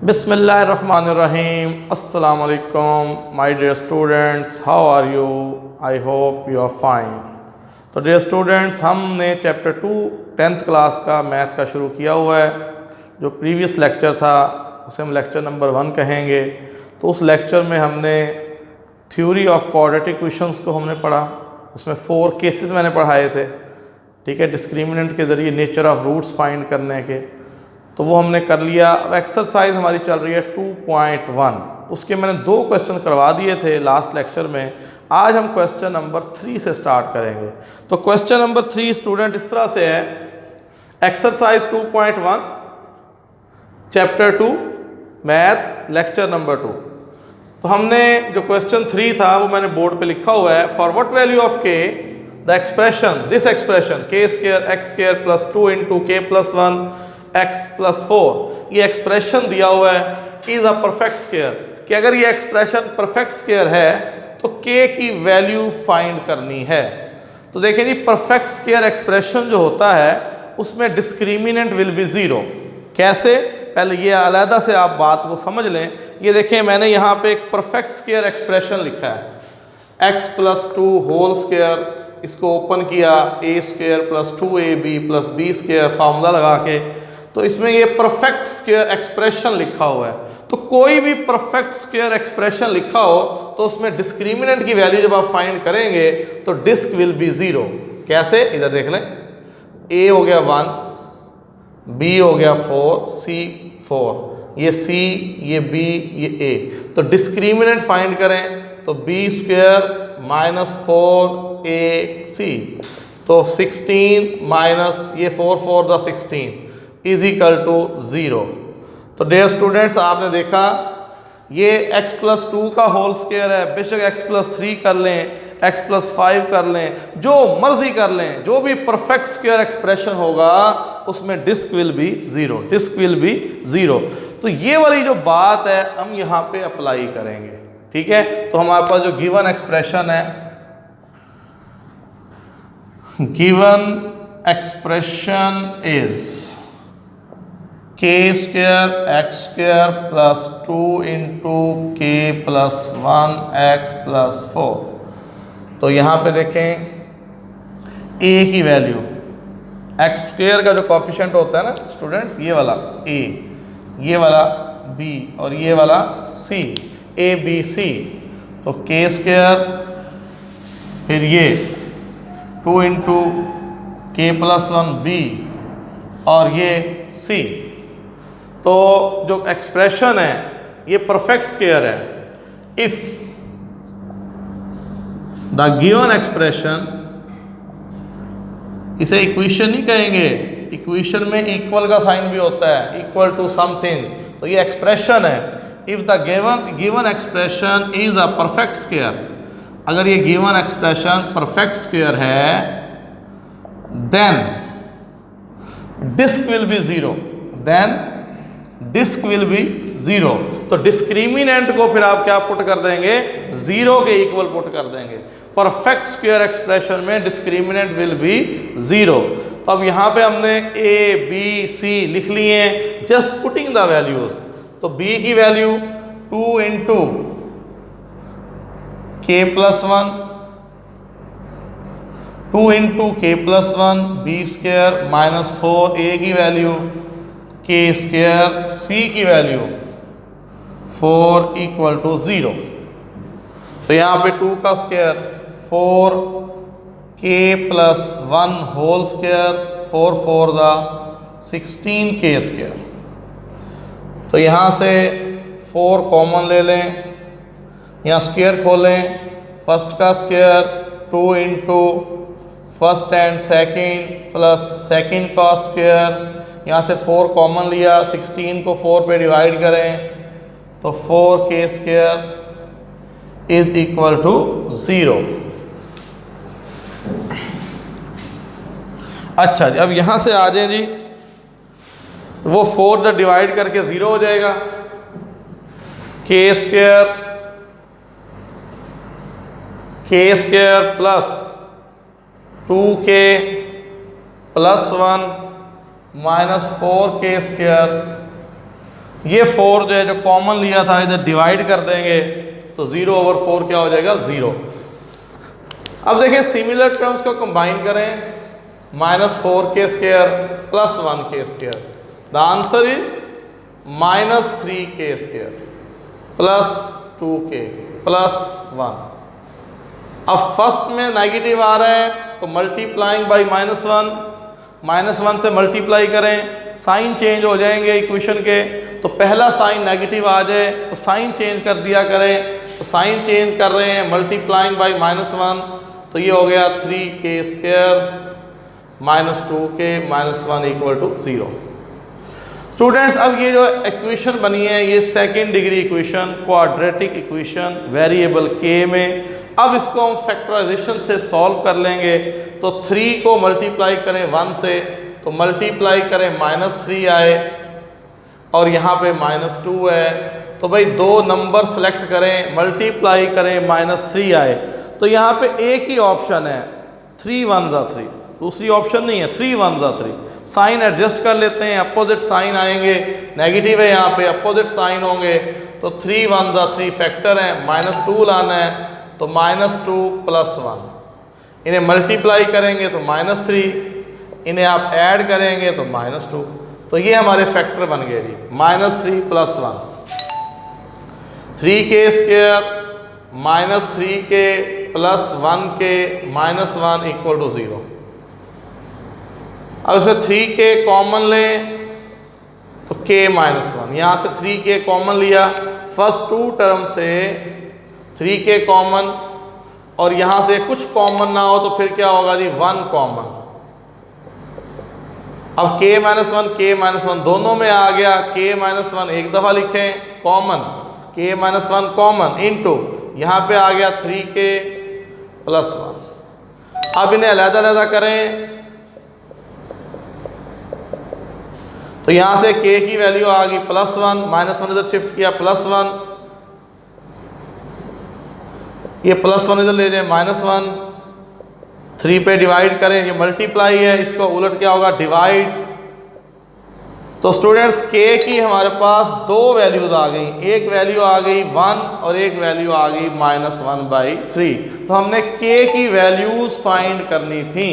Bismillahirrahmanirrahim. Assalamu alaikum, my dear students. How are you? I hope you are fine. तो dear students, हमने chapter 2 10th class का math का शुरू किया हुआ है। जो प्रीवियस लेक्चर था उसे हम लेक्चर नंबर 1 कहेंगे। तो उस लेक्चर में हमने थ्योरी ऑफ क्वाड्रेटिक इक्वेशंस को हमने पढ़ा। उसमें 4 केसेस मैंने पढ़ाए थे, ठीक है, डिस्क्रिमिनेंट के ज़रिए नेचर ऑफ रूट्स फाइंड करने के। तो वो हमने कर लिया। अब एक्सरसाइज हमारी चल रही है 2.1। उसके मैंने 2 क्वेश्चन करवा दिए थे लास्ट लेक्चर में। आज हम क्वेश्चन नंबर 3 से स्टार्ट करेंगे। तो क्वेश्चन नंबर 3 स्टूडेंट इस तरह से है, exercise 2.1 chapter 2 math lecture number 2। तो हमने जो क्वेश्चन 3 था वो मैंने बोर्ड पे लिखा हुआ है। फॉर व्हाट वैल्यू ऑफ के द एक्सप्रेशन, दिस एक्सप्रेशन के square x square plus 2 into के प्लस 1 x प्लस 4, ये एक्सप्रेशन दिया हुआ है, इज अ परफेक्ट स्क्वायर। कि अगर ये एक्सप्रेशन परफेक्ट स्क्वायर है तो k की वैल्यू फाइंड करनी है। तो देखें जी, परफेक्ट स्क्वायर एक्सप्रेशन जो होता है उसमें डिस्क्रिमिनेंट विल बी 0। कैसे? पहले ये अलहदा से आप बात को समझ लें। ये देखें, मैंने यहाँ पे एक परफेक्ट स्क्वायर एक्सप्रेशन लिखा है, x प्लस 2 होल स्क्वायर। इसको ओपन किया, a square plus 2ab plus b square formula लगा के। तो इसमें ये परफेक्ट स्क्वायर एक्सप्रेशन लिखा हुआ है। तो कोई भी परफेक्ट स्क्वायर एक्सप्रेशन लिखा हो तो उसमें डिस्क्रिमिनेंट की वैल्यू जब आप फाइंड करेंगे तो डिस्क विल बी 0। कैसे? इधर देख लें, a हो गया 1, b हो गया 4, c 4, ये c, ये b, ये a। तो डिस्क्रिमिनेंट फाइंड करें तो b स्क्वायर माइनस 4ac, तो 16 माइनस ये 4 द 16 इज इक्वल टू 0। तो डियर स्टूडेंट्स, आपने देखा ये x प्लस 2 का होल स्क्वायर है। बेशक x प्लस 3 कर लें, x प्लस 5 कर लें, जो मर्जी कर लें, जो भी परफेक्ट स्क्वायर एक्सप्रेशन होगा उसमें disc will be 0, disc will be 0। तो ये वाली जो बात है हम यहाँ पे अप्लाई करेंगे, ठीक है। तो हमारे पास जो गिवन एक्सप्रेशन है, given expression is k square x square plus 2 into के प्लस 1 एक्स प्लस 4। तो यहाँ पे देखें a की वैल्यू, एक्स स्क्वायर का जो कोफिशिएंट होता है ना स्टूडेंट्स, ये वाला a, ये वाला b और ये वाला c, a b c। तो k स्क्वायर फिर ये 2 इंटू के प्लस 1 b और ये c। तो जो एक्सप्रेशन है ये परफेक्ट स्क्वायर है। इफ द गिवन एक्सप्रेशन, इसे इक्वेशन नहीं कहेंगे, इक्वेशन में इक्वल का साइन भी होता है, इक्वल टू समथिंग। तो ये एक्सप्रेशन है। If the given expression is a perfect square, अगर ये गिवन एक्सप्रेशन परफेक्ट स्क्वायर है then disc will be 0, then disc will be 0। तो डिस्क्रिमिनेंट को फिर आप क्या पुट कर देंगे? 0 के इक्वल पुट कर देंगे। परफेक्ट स्क्वायर एक्सप्रेशन में डिस्क्रिमिनेंट विल बी 0। तो अब यहाँ पे हमने a b c लिख लिए हैं, जस्ट पुटिंग द वैल्यूज। तो b की वैल्यू 2 इंटू के प्लस 1, 2 इंटू के plus 1 b square minus 4, a की वैल्यू के स्क्वायर, c की वैल्यू 4 इक्वल टू 0। तो यहाँ पे 2 का स्क्वायर 4, के प्लस 1 होल स्क्वायर, 4 द 16 के स्क्वायर। तो यहाँ से 4 कॉमन ले लें, यहाँ स्क्वायर खोलें, फर्स्ट का square 2 into first and second plus second का स्क्वायर। यहाँ से 4 कॉमन लिया, 16 को 4 पे डिवाइड करें तो 4 के स्क्वायर इज इक्वल टू 0। अच्छा जी, अब यहाँ से आ जाए जी, वो 4 जब डिवाइड करके 0 हो जाएगा। के square plus 2k plus 1 minus 4 के स्क्वायर ये 4 जो है, जो कॉमन लिया था, इधर डिवाइड कर देंगे तो 0/4 क्या हो जाएगा, 0। अब देखिए सिमिलर टर्म्स को कंबाइन करें, -4k² + 1k²। The answer is -3k² + 2k + 1। अब फर्स्ट में नेगेटिव आ रहा है तो मल्टीप्लाइंग बाई -1 से मल्टीप्लाई करें, साइन चेंज हो जाएंगे इक्वेशन के। तो पहला साइन नेगेटिव आ जाए तो साइन चेंज कर दिया करें, तो साइन चेंज कर रहे हैं, मल्टीप्लाइंग बाई -1, तो ये हो गया 3k² - 2k - 1 = 0। स्टूडेंट्स अब ये जो इक्वेशन बनी है ये second degree equation, quadratic equation variable k में। अब इसको हम फैक्टराइजेशन से सॉल्व कर लेंगे। तो 3 को मल्टीप्लाई करें 1 से, तो मल्टीप्लाई करें -3 आए और यहाँ पे -2 है। तो भाई दो नंबर सेलेक्ट करें, मल्टीप्लाई करें, -3 आए। तो यहाँ पे एक ही ऑप्शन है 3 1 ज़ा 3, दूसरी ऑप्शन नहीं है। 3 1 ज़ा 3, साइन एडजस्ट कर लेते हैं, अपोजिट साइन आएंगे, नेगेटिव है यहाँ पे, अपोजिट साइन होंगे। तो 3 1 ज़ा 3 फैक्टर है, -2 लाना है, तो -2 + 1। इन्हें मल्टीप्लाई करेंगे तो -3, इन्हें आप ऐड करेंगे तो -2। तो ये हमारे फैक्टर बन गए जी, -3 + 1, 3k² -3k + 1k - 1 = 0। अब इसमें 3k कॉमन लें तो k - 1, यहाँ से 3k कॉमन लिया, फर्स्ट 2 टर्म से 3k कॉमन, और यहाँ से कुछ कॉमन ना हो तो फिर क्या होगा जी, 1 कॉमन। अब k - 1 दोनों में आ गया, k - 1 एक दफ़ा लिखें कॉमन, k - 1 कॉमन इनटू यहाँ पे आ गया 3k + 1। अब इन्हें अलग-अलग करें तो यहाँ से k की वैल्यू आ गई +1, -1 इधर शिफ्ट किया +1, ये +1 इधर ले जाए -1, 3 पे डिवाइड करें, ये मल्टीप्लाई है, इसको उलट क्या होगा, डिवाइड। तो स्टूडेंट्स k की हमारे पास दो वैल्यूज आ गई, एक वैल्यू आ गई 1 और एक वैल्यू आ गई -1/3। तो हमने k की वैल्यूज फाइंड करनी थी।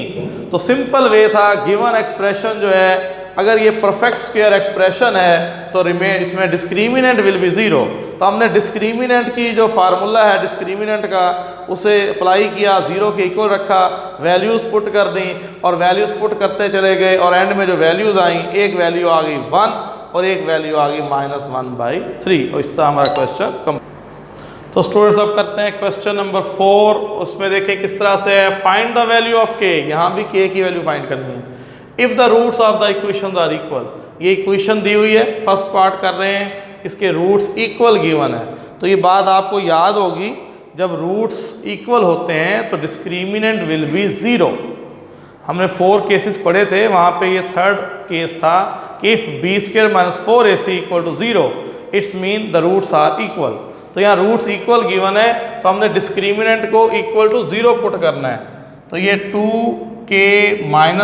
तो सिंपल वे था, गिवन एक्सप्रेशन जो है अगर ये परफेक्ट स्क्वायर एक्सप्रेशन है तो रिमेन इसमें डिस्क्रिमिनेंट विल बी 0। तो हमने डिस्क्रिमिनेंट की जो फार्मूला है डिस्क्रिमिनेंट का उसे अप्लाई किया, 0 के इक्वल रखा, वैल्यूज़ पुट कर दी और वैल्यूज़ पुट करते चले गए और एंड में जो वैल्यूज़ आई, एक वैल्यू आ गई 1 और एक वैल्यू आ गई -1/3। और इसका हमारा क्वेश्चन कम। तो स्टूडेंट्स अब करते हैं क्वेश्चन नंबर 4। उसमें देखें किस तरह से है, find the value of k। यहाँ भी k की वैल्यू फाइंड करनी है। If the roots of the equation are equal, ये इक्वेशन दी हुई है, फर्स्ट पार्ट कर रहे हैं, इसके रूट्स इक्वल गिवन है। तो ये बात आपको याद होगी, जब रूट्स इक्वल होते हैं तो डिस्क्रिमिनेंट विल बी 0। हमने 4 केसेस पढ़े थे, वहाँ पे ये थर्ड केस था कि if b² - 4ac = 0 it's mean the roots are equal. तो यहाँ रूट्स इक्वल गिवन है तो हमने डिस्क्रिमिनेंट को इक्वल टू 0 पुट करना है। तो ये 2k - 1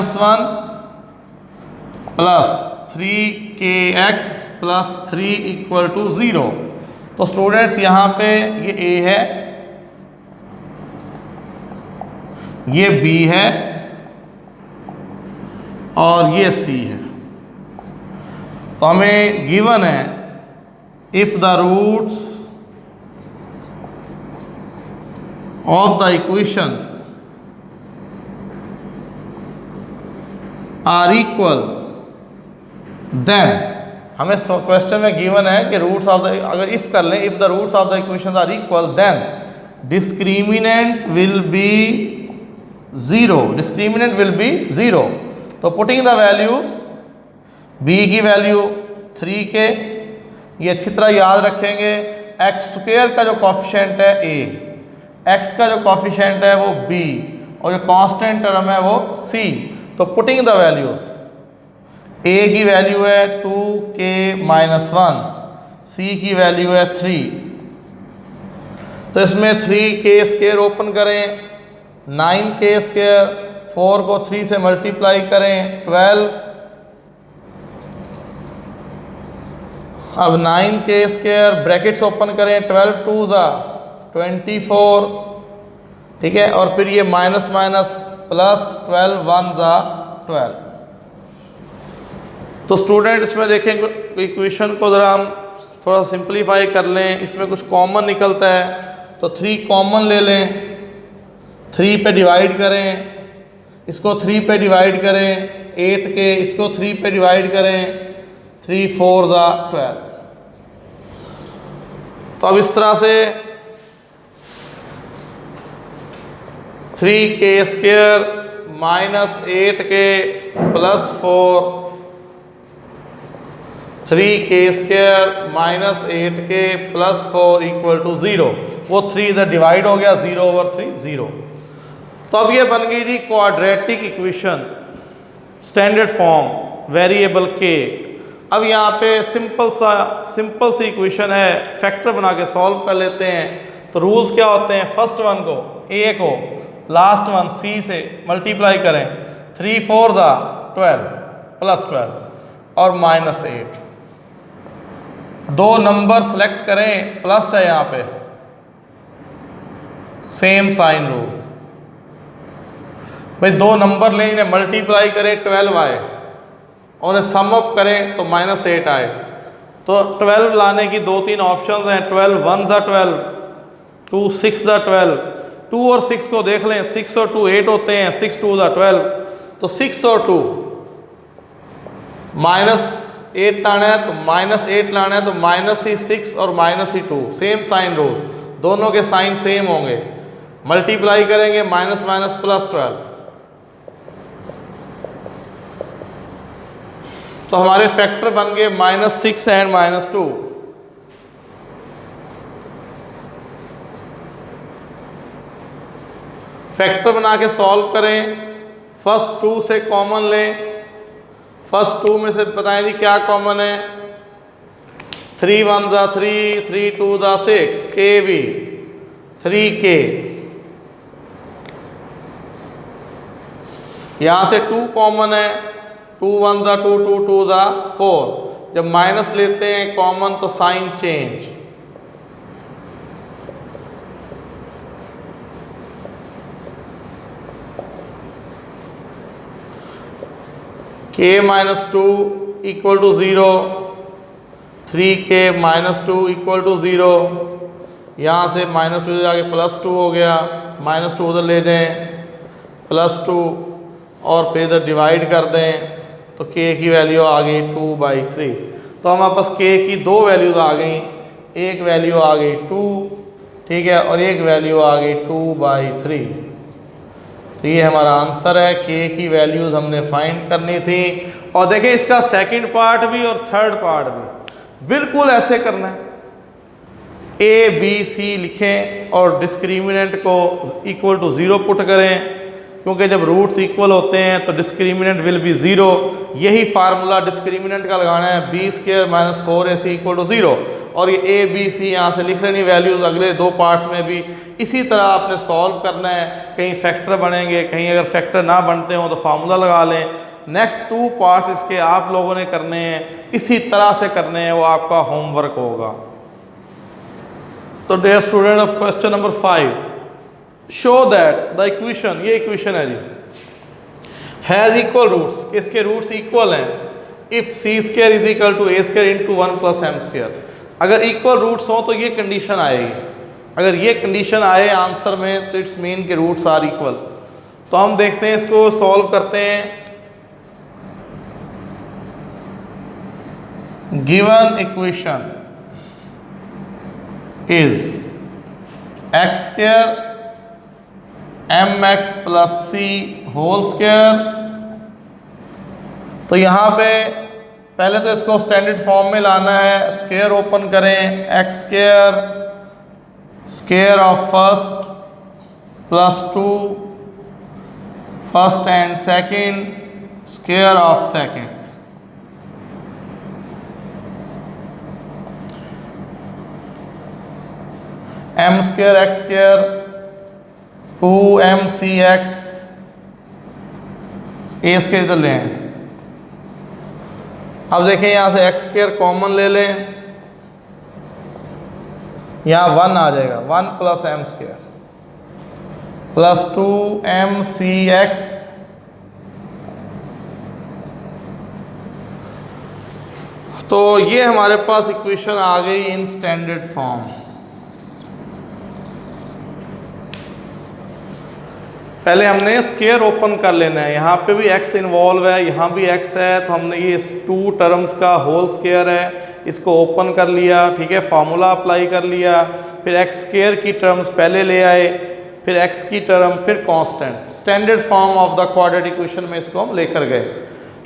+ 3kx + 3 = 0। तो स्टूडेंट्स यहाँ पे ये a है, ये b है और ये c है। तो हमें गिवन है if the roots of the equation are equal then, हमें क्वेश्चन में गिवन है कि रूट्स ऑफ द, अगर इफ कर लें, if the roots of the equation are equal then discriminant will be 0, discriminant will be 0। तो putting the values, b की value 3k, ये अच्छी तरह याद रखेंगे, x² का जो कॉफिशेंट है a, x का जो कॉफिशेंट है वो b और जो कांस्टेंट टर्म है वो c। तो पुटिंग द वैल्यूज, a की वैल्यू है 2k - 1, c की वैल्यू है 3। तो इसमें 3k² ओपन करें, 9k², 4 को 3 से मल्टीप्लाई करें 12। अब 9k² ब्रैकेट्स ओपन करें, 12 2 ज़ा 24, ठीक है, और फिर ये माइनस माइनस प्लस 12 1 ज़ा 12। तो स्टूडेंट इसमें देखें इक्वेशन को ज़रा हम थोड़ा सिंप्लीफाई कर लें, इसमें कुछ कॉमन निकलता है तो 3 कॉमन ले लें, 3 पे डिवाइड करें, इसको 3 पे डिवाइड करें 8 के, इसको 3 पे डिवाइड करें 3 4 ज़ा 12। तो अब इस तरह से 3k² minus 8k plus 4, 3k² minus 8k plus 4 equal to 0। वो 3 इधर डिवाइड हो गया, 0/3 0। तो अब ये बन गई जी quadratic equation, standard form, variable k। अब यहाँ पे सिंपल सी इक्वेशन है, फैक्टर बना के सॉल्व कर लेते हैं। तो रूल्स क्या होते हैं, फर्स्ट वन को a को लास्ट वन c से मल्टीप्लाई करें, 3 4 ज़ा 12 प्लस 12 और माइनस 8। 2 नंबर सेलेक्ट करें, प्लस है यहाँ पे, सेम साइन रूल। भाई 2 नंबर लें, इन्हें मल्टीप्लाई करें 12 आए और इन्हें सम अप करें तो माइनस 8 आए। तो 12 लाने की 2-3 ऑप्शंस हैं, 12 1 ज़ा 12, 2 6 ज़ा 12। 2 और 6 को देख लें, 6 और 2 8 होते हैं, 6 2 ज़ा 12। तो 6 और 2 माइनस 8 लाना है तो माइनस 8 लाना है तो माइनस ही 6 और माइनस ही 2, सेम साइन रूल, दोनों के साइन सेम होंगे। मल्टीप्लाई करेंगे माइनस माइनस प्लस 12। तो हमारे फैक्टर बन गए -6 एंड -2। फैक्टर बना के सॉल्व करें, फर्स्ट 2 से कॉमन लें, फर्स्ट 2 में से बताएं जी क्या कॉमन है, 3 1 ज़ा 3, 3 2 ज़ा 6, k भी 3k। यहाँ से 2 कॉमन है, 2 1 ज़ा 2, 2 2 ज़ा 4। जब माइनस लेते हैं कॉमन तो sign change, k -2 equal to 0, 3k -2 equal to 0। यहाँ से -2 जाके +2 हो गया, -2 उधर ले जाएं +2 और फिर इधर डिवाइड कर दें तो k की वैल्यू आ गई 2/3। तो हमारे पास k की 2 वैल्यूज़ आ गई, एक वैल्यू आ गई 2, ठीक है, और एक वैल्यू आ गई 2/3। तो ये हमारा आंसर है, k की वैल्यूज़ हमने फाइंड करनी थी। और देखिए इसका सेकंड पार्ट भी और थर्ड पार्ट भी बिल्कुल ऐसे करना है, a b c लिखें और डिस्क्रिमिनेंट को इक्वल टू 0 पुट करें, क्योंकि जब रूट्स इक्वल होते हैं तो डिस्क्रिमिनेंट विल बी 0। यही फार्मूला डिस्क्रिमिनेंट का लगाना है, b² - 4ac इक्वल टू 0। और ये a b c यहाँ से लिख लेनी वैल्यूज़ अगले 2 पार्ट्स में भी इसी तरह आपने सॉल्व करना है। कहीं फैक्टर बनेंगे, कहीं अगर फैक्टर ना बनते हो तो फार्मूला लगा लें। नेक्स्ट 2 पार्ट्स इसके आप लोगों ने करने हैं, इसी तरह से करने हैं, वो आपका होमवर्क होगा। तो dear student of question number 5, show that the equation, ये इक्वेशन है जी, हैज़ इक्वल रूट्स, इसके रूट्स इक्वल हैं इफ़ c² = a² × 1 + m²। अगर इक्वल रूट्स हों तो ये कंडीशन आएगी। अगर ये कंडीशन आए आंसर में तो इट्स मीन के रूट्स आर इक्वल। तो हम देखते हैं, इसको सॉल्व करते हैं। Given equation is x² mx + c² तो यहाँ पे पहले तो इसको स्टैंडर्ड फॉर्म में लाना है। स्क्वायर ओपन करें, x² square of first +2 first and second square of second, m² x² 2mcx a² इधर लें। अब देखें यहाँ से x² कॉमन ले लें यहाँ 1 आ जाएगा, 1 plus m square plus 2mcx तो ये हमारे पास इक्वेशन आ गई इन स्टैंडर्ड फॉर्म। पहले हमने स्क्वायर ओपन कर लेना है, यहाँ पे भी x इन्वॉल्व है, यहाँ भी x है, तो हमने ये 2 टर्म्स का होल स्क्वायर है, इसको ओपन कर लिया, ठीक है, फार्मूला अप्लाई कर लिया, फिर x स्क्वायर की टर्म्स पहले ले आए, फिर x की टर्म, फिर constant, standard form of the quadratic equation में इसको हम लेकर गए,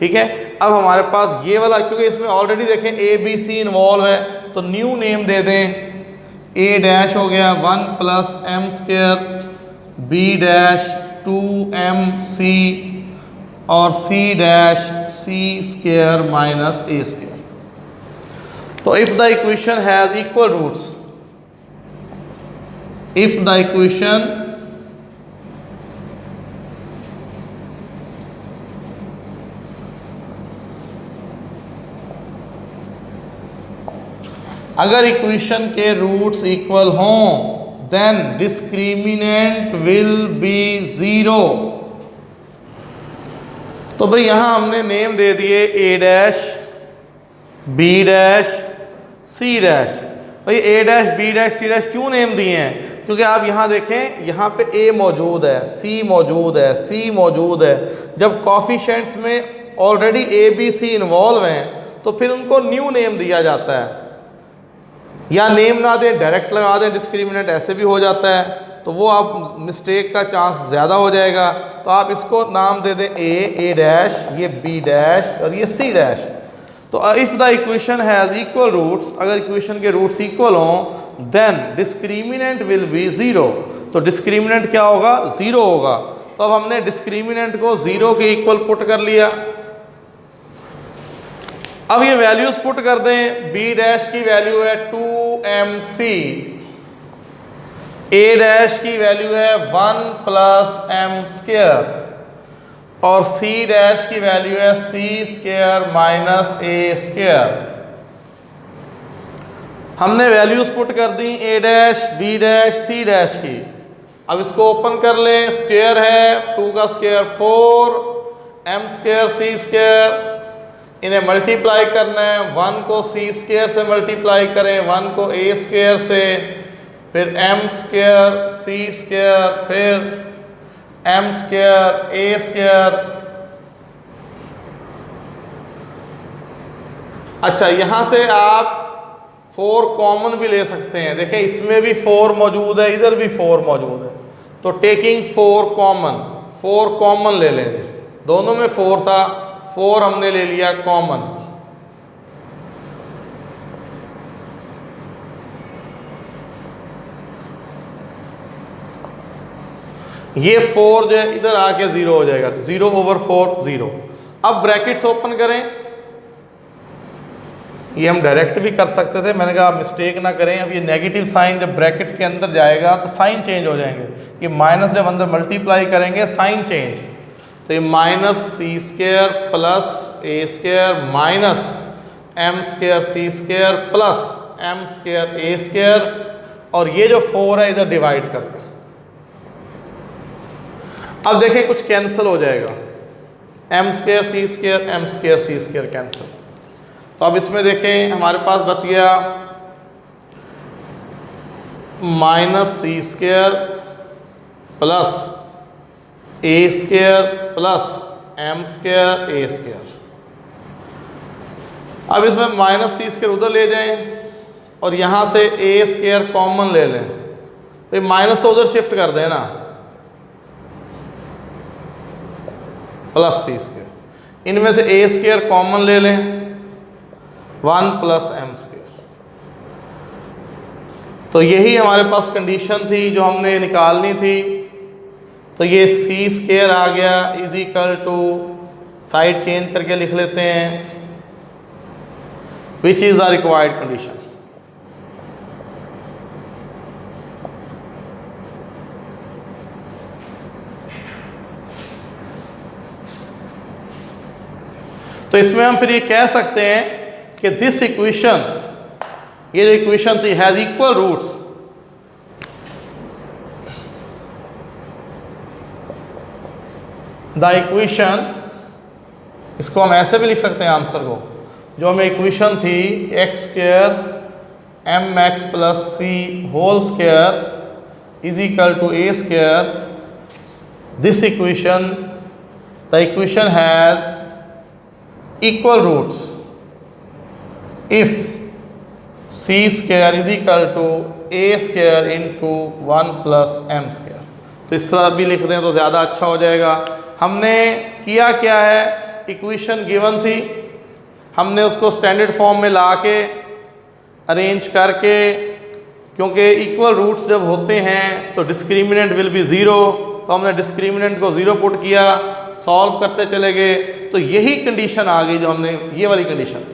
ठीक है। अब हमारे पास ये वाला, क्योंकि इसमें ऑलरेडी देखें a b c इन्वॉल्व है, तो न्यू नेम दे दें, a डैश हो गया 1 plus m square, b dash 2mc और c dash c square minus a square. तो if the equation has equal roots, if the equation अगर equation के roots equal हों देन डिस्क्रिमिनेंट विल बी 0। तो भाई यहां हमने नेम दे दिए a dash b dash c dash. भाई a dash b dash c dash क्यों नेम दिए हैं? क्योंकि आप यहाँ देखें, यहाँ पे a मौजूद है, c मौजूद है, c मौजूद है। जब कॉफिशेंट्स में already a b c involve हैं तो फिर उनको न्यू नेम दिया जाता है, या नेम ना दें डायरेक्ट लगा दें डिस्क्रिमिनेंट, ऐसे भी हो जाता है, तो वो आप मिस्टेक का चांस ज़्यादा हो जाएगा। तो आप इसको नाम दे दें a डैश, ये b डैश और ये c डैश। तो if the equation has equal roots, अगर इक्वेशन के रूट्स इक्वल हों देन डिस्क्रिमिनेंट विल बी 0। तो डिस्क्रिमिनेंट क्या होगा? 0 होगा। तो अब हमने डिस्क्रिमिनेंट को 0 के इक्वल पुट कर लिया। अब ये वैल्यूज पुट कर दें, b डैश की वैल्यू है 2mc, a डैश की वैल्यू है 1 प्लस एम स्क्वायर और c डैश की वैल्यू है c square minus a square. हमने वैल्यूज पुट कर दी a dash, b dash, c dash की। अब इसको ओपन कर लें, स्क्वायर है 2 का square 4, m square c square, इन्हें मल्टीप्लाई करना है, 1 को c स्क्वायर से मल्टीप्लाई करें, 1 को a स्क्वायर से, फिर m स्क्वायर c स्क्वायर, फिर m स्क्वायर a स्क्वायर। अच्छा, यहाँ से आप 4 कॉमन भी ले सकते हैं। देखें इसमें भी 4 मौजूद है, इधर भी 4 मौजूद है, तो टेकिंग 4 कॉमन ले लेंगे। दोनों में 4 था, 4 हमने ले लिया कॉमन। ये 4 जो है इधर आके 0 हो जाएगा, 0/4 0। अब ब्रैकेट्स ओपन करें, ये हम डायरेक्ट भी कर सकते थे, मैंने कहा आप मिस्टेक ना करें। अब ये नेगेटिव साइन जब ब्रैकेट के अंदर जाएगा तो साइन चेंज हो जाएंगे। ये माइनस जब अंदर मल्टीप्लाई करेंगे साइन चेंज, तो ये माइनस सी स्क्वायर प्लस ए square minus M square C square plus m square ए स्क्वायर, और ये जो 4 है इधर डिवाइड कर दें। अब देखें कुछ कैंसिल हो जाएगा, M square C square, M square C square cancel. तो अब इसमें देखें हमारे पास बच गया माइनस सी स्क्वायर प्लस ए स्क्वायर प्लस एम स्क्वायर ए स्क्वायर। अब इसमें माइनस सी स्क्वायर उधर ले जाएं और यहाँ से ए स्क्वायर कॉमन ले लें, तो माइनस तो उधर शिफ्ट कर दें ना, प्लस सी स्क्वायर। इनमें से ए स्क्वायर कॉमन ले लें, 1 प्लस एम स्क्वायर। तो यही हमारे पास कंडीशन थी जो हमने निकालनी थी। तो ये सी स्क्वायर आ गया is equal to, side change करके लिख लेते हैं, which is the required condition. तो इसमें हम फिर ये कह सकते हैं कि दिस इक्वेशन, ये जो इक्वेशन थी has equal roots, the equation, इसको हम ऐसे भी लिख सकते हैं आंसर को, जो हमें इक्वेशन थी X square M X plus C whole square is equal to A square. This equation, the equation has equal roots if c square is equal to a square into 1 plus m square. तो इस तरह भी लिख दें तो ज़्यादा अच्छा हो जाएगा. हमने किया क्या है, इक्वेशन गिवन थी, हमने उसको स्टैंडर्ड फॉर्म में ला के अरेंज करके, क्योंकि इक्वल रूट्स जब होते हैं तो डिस्क्रिमिनेंट विल बी ज़ीरो, तो हमने डिस्क्रिमिनेंट को ज़ीरो पुट किया, सॉल्व करते चले गए, तो यही कंडीशन आ गई जो हमने, ये वाली कंडीशन.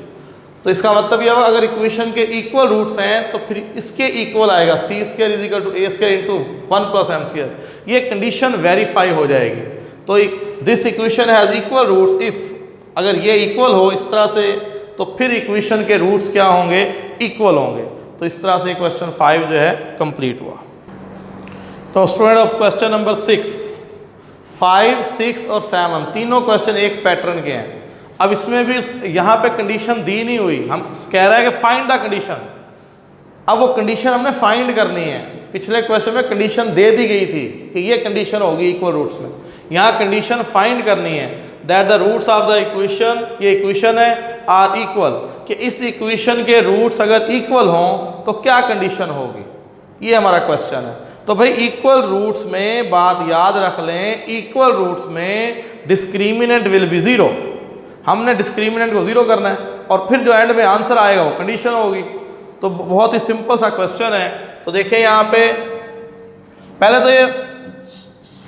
तो इसका मतलब यह हुआ अगर इक्वेशन के इक्वल रूट्स हैं तो फिर इसके इक्वल आएगा c square is equal to A square into 1 plus m square. ये कंडीशन वेरीफाई हो जाएगी. तो this equation has equal roots if, अगर ये इक्वल हो इस तरह से तो फिर इक्वेशन के रूट्स क्या होंगे, इक्वल होंगे. तो इस तरह से क्वेश्चन 5 जो है कंप्लीट हुआ. तो स्टूडेंट ऑफ क्वेश्चन नंबर 6, 5, 6 और 7 तीनों क्वेश्चन एक पैटर्न के हैं. अब इसमें भी यहाँ पे कंडीशन दी नहीं हुई, हम कह रहे हैं कि फाइंड द कंडीशन. अब वो कंडीशन हमने फाइंड करनी है. पिछले क्वेश्चन में कंडीशन दे दी गई थी कि ये कंडीशन होगी इक्वल रूट्स में, यहाँ कंडीशन फाइंड करनी है that the roots of the equation, ये इक्वेशन है, आर इक्वल, कि इस इक्वेशन के रूट्स अगर इक्वल हों तो क्या कंडीशन होगी, ये हमारा क्वेश्चन है. तो भाई इक्वल रूट्स में बात याद रख लें, इक्वल रूट्स में डिस्क्रिमिनेंट विल बी ज़ीरो. हमने डिस्क्रिमिनेंट को ज़ीरो करना है और फिर जो एंड में आंसर आएगा वो कंडीशन होगी. तो बहुत ही सिंपल सा क्वेश्चन है. तो देखिए यहाँ पे पहले तो ये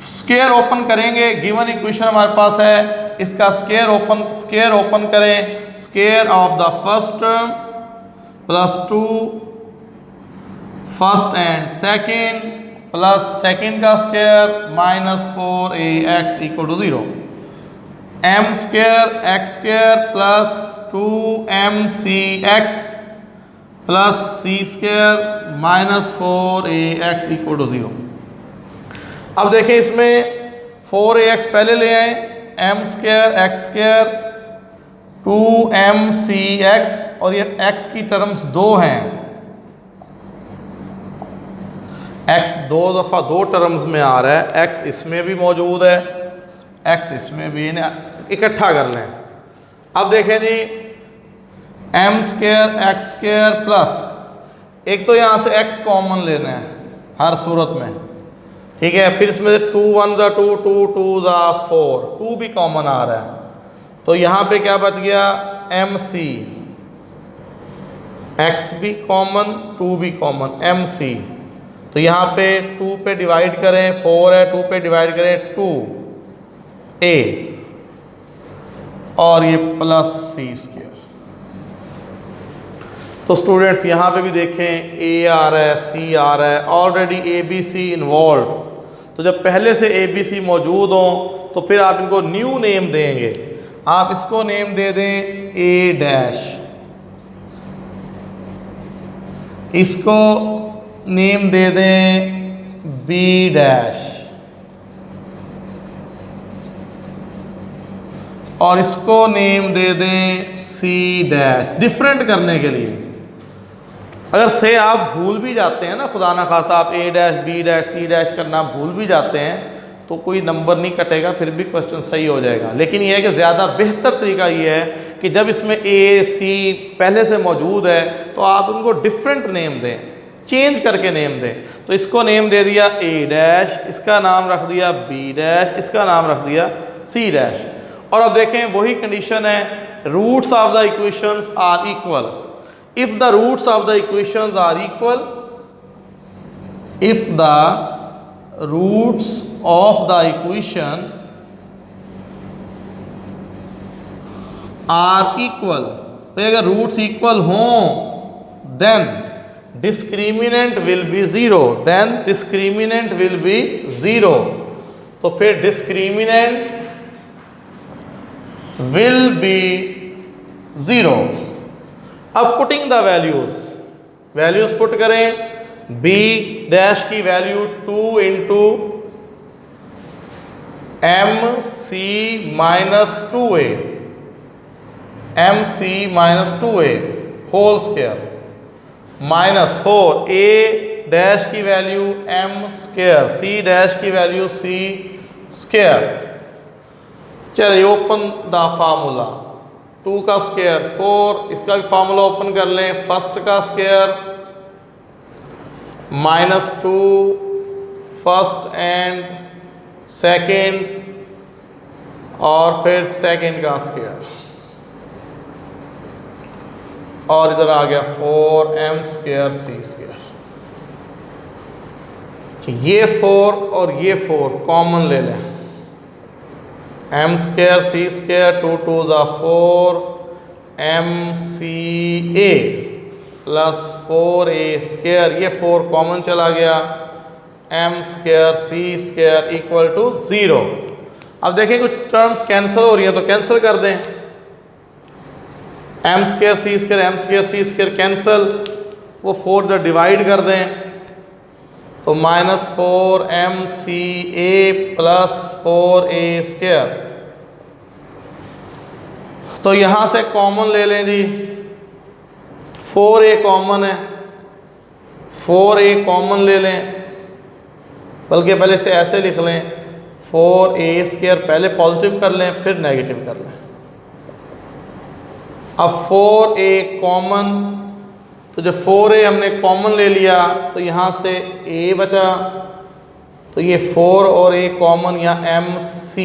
स्क्वायर ओपन करेंगे, गिवन इक्वेशन हमारे पास है, इसका स्क्वायर ओपन करें, square of the first term plus 2 first and second plus second का square minus 4ax equal to 0. M square x square plus 2mcx plus c square minus 4ax equal to 0. अब देखें इसमें 4ax पहले ले आए, M square x square 2mcx, और ये x की टर्म्स 2 हैं, x 2 दफ़ा 2 टर्म्स में आ रहा है, x इसमें भी मौजूद है, x इसमें भी, इन्हें इकट्ठा कर लें. अब देखें जी, m square x square plus, एक तो यहाँ से x कॉमन लेना है हर सूरत में, ठीक है. फिर इसमें 2 1 ज़ा 2, 2 2 ज़ा 4, 2 भी कॉमन आ रहा है. तो यहाँ पे क्या बच गया, एम सी, x भी कॉमन 2 भी कॉमन, एम सी. तो यहाँ पे 2 पे डिवाइड करें, 4 है, 2 पे डिवाइड करें 2a, और ये प्लस सी स्क्वायर. तो स्टूडेंट्स यहाँ पे भी देखें a आ रहा है, c आ रहा है, already A B C involve. तो जब पहले से ए बी सी मौजूद हों तो फिर आप इनको न्यू नेम देंगे. आप इसको नेम दे दें a डैश, इसको नेम दे दें b डैश, और इसको नेम दे दें c डैश, डिफरेंट करने के लिए. अगर से आप भूल भी जाते हैं ना, खुदा ना खास्ता आप a dash b dash c dash करना भूल भी जाते हैं तो कोई नंबर नहीं कटेगा, फिर भी क्वेश्चन सही हो जाएगा. लेकिन यह है कि ज़्यादा बेहतर तरीका ये है कि जब इसमें a c पहले से मौजूद है तो आप उनको डिफरेंट नेम दें, चेंज करके नेम दें. तो इसको नेम दे दिया a डैश, इसका नाम रख दिया b डैश, इसका नाम रख दिया c डैश. और अब देखें वही कंडीशन है, roots of the equations are equal. If the roots of the equations are equal, if the roots of the equation are equal, तो अगर रूट्स इक्वल हों then discriminant will be zero, then discriminant will be zero. तो फिर discriminant will be 0. अब putting the values put करें. b dash की value 2 into M C minus 2a, M C minus 2a whole square minus 4 A dash की value M square, C dash की value C square. चलिए open the formula, 2 का square 4, इसका भी formula open कर लें। First का square minus 2 first and second, और फिर सेकंड का स्क्वायर, और इधर आ गया 4m स्क्वायर सी स्क्वायर। ये 4 और ये 4 कॉमन ले लें, m स्क्वायर सी स्क्वायर 2 2 ज़ा 4 m C a plus 4a square, ये 4 कॉमन चला गया, m square C square equal to 0। अब देखें कुछ टर्म्स कैंसिल हो रही हैं तो कैंसिल कर दें, m square C square m square C square cancel, वो 4 इधर डिवाइड कर दें तो minus 4m C a plus 4a square. तो यहाँ से कॉमन ले लें जी, 4a कॉमन है, 4a कॉमन ले लें, बल्कि पहले से ऐसे लिख लें 4a स्क्वायर, पहले पॉजिटिव कर लें फिर नेगेटिव कर लें। अब 4a कॉमन, तो जब 4a हमने कॉमन ले लिया तो यहाँ से a बचा, तो ये 4 और a कॉमन या mc।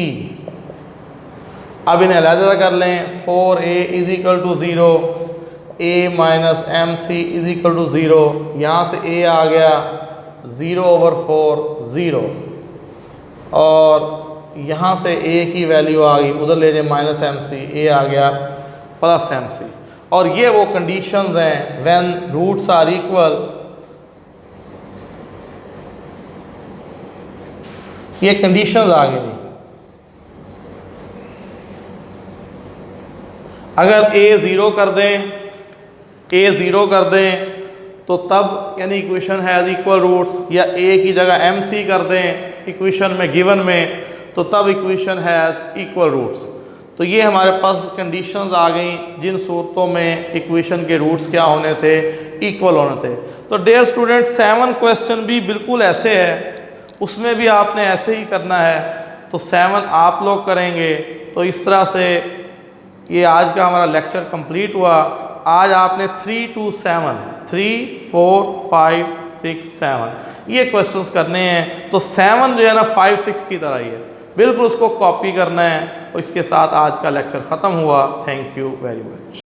अब इन्हें अलग कर लें, 4a is equal to 0, a minus mc is equal to 0, यहाँ से a आ गया 0/4 0, और यहाँ से a की वैल्यू आ गई, उधर ले जाए माइनस mc, a आ गया प्लस mc। और ये वो कंडीशंस हैं व्हेन रूट्स आर इक्वल, ये कंडीशंस आ गई। अगर a 0 कर दें, a 0 कर दें तो तब यानी इक्वेशन हैज़ इक्वल रूट्स, या a की जगह mc कर दें इक्वेशन में गिवन में, तो तब इक्वेशन हैज़ इक्वल रूट्स। तो ये हमारे पास कंडीशंस आ गई जिन सूरतों में इक्वेशन के रूट्स क्या होने थे, इक्वल होने थे। तो डियर स्टूडेंट 7 क्वेश्चन भी बिल्कुल ऐसे है, उसमें भी आपने ऐसे ही करना है। तो 7 आप लोग करेंगे। तो इस तरह से ये आज का हमारा लेक्चर कंप्लीट हुआ। आज आपने 3 to 7, 3, 4, 5, 6, 7 ये क्वेश्चंस करने हैं। तो 7 जो है ना 5, 6 की तरह ही है, बिल्कुल उसको कॉपी करना है। और इसके साथ आज का लेक्चर ख़त्म हुआ। Thank you very much.